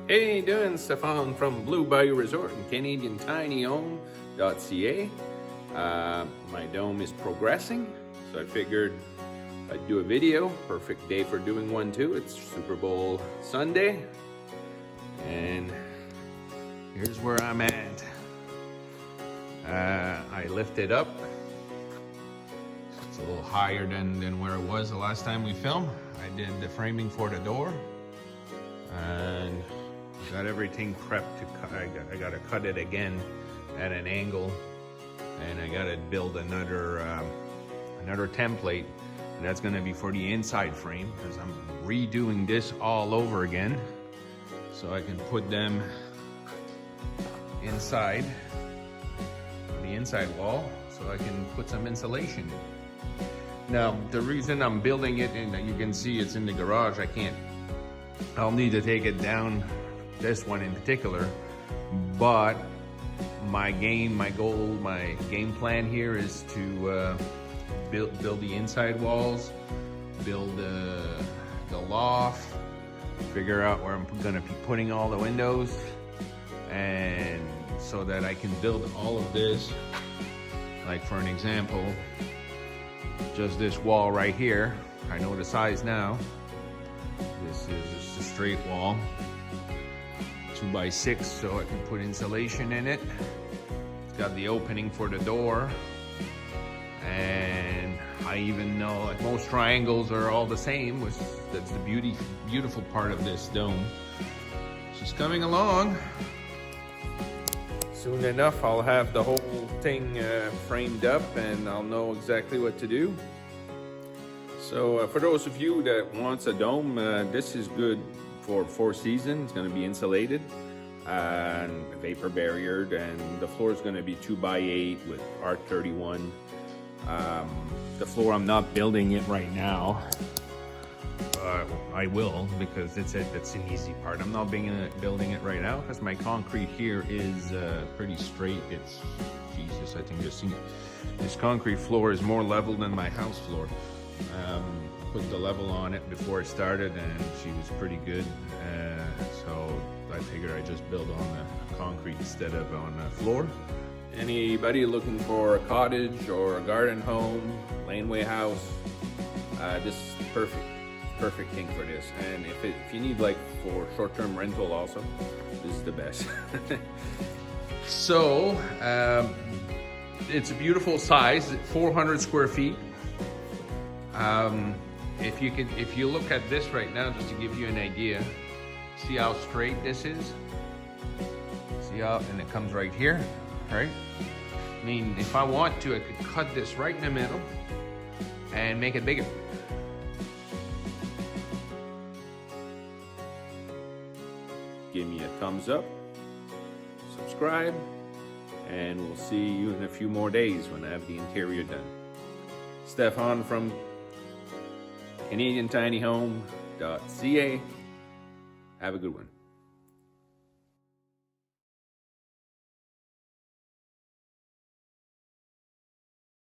Hey, doing Stefan from Blue Bayou Resort and Canadian Tiny Home.ca. My dome is progressing, so I figured I'd do a video. Perfect day for doing one too. It's Super Bowl Sunday, and here's where I'm at. I lifted up. It's a little higher than where it was the last time we filmed. I did the framing for the door, and got everything prepped to cut. I got to cut it again at an angle, and I got to build another template, and that's going to be for the inside frame, because I'm redoing this all over again so I can put them inside the inside wall, so I can put some insulation in. Now the reason I'm building it, and you can see it's in the garage, I'll need to take it down, this one in particular, but my game plan here is to build the inside walls, build the loft, figure out where I'm gonna be putting all the windows, and so that I can build all of this. Like for an example, just this wall right here, I know the size now. This is just a straight wall, 2x6, so I can put insulation in it. It's got the opening for the door, and I even know, like, most triangles are all the same, which that's the beautiful part of this dome. She's coming along. Soon enough, I'll have the whole thing framed up, and I'll know exactly what to do. So for those of you that wants a dome, this is good for 4 seasons. It's going to be insulated and vapor barriered, and the floor is going to be 2x8 with R31. The floor, I'm not building it right now. I will, because it's an easy part. I'm not building it right now because my concrete here is pretty straight. It's, Jesus, I think this concrete floor is more level than my house floor. Put the level on it before it started, and she was pretty good. So I figured I'd just build on the concrete instead of on the floor. Anybody looking for a cottage or a garden home, laneway house, this is perfect thing for this. And if you need, like, for short-term rental also, this is the best. So it's a beautiful size, 400 square feet. If you look at this right now, just to give you an idea, see how straight this is? See how, and it comes right here, right? I mean, if I want to, I could cut this right in the middle and make it bigger. Give me a thumbs up, subscribe, and we'll see you in a few more days when I have the interior done. Stefan from Canadian Tiny Home.ca. Have a good one.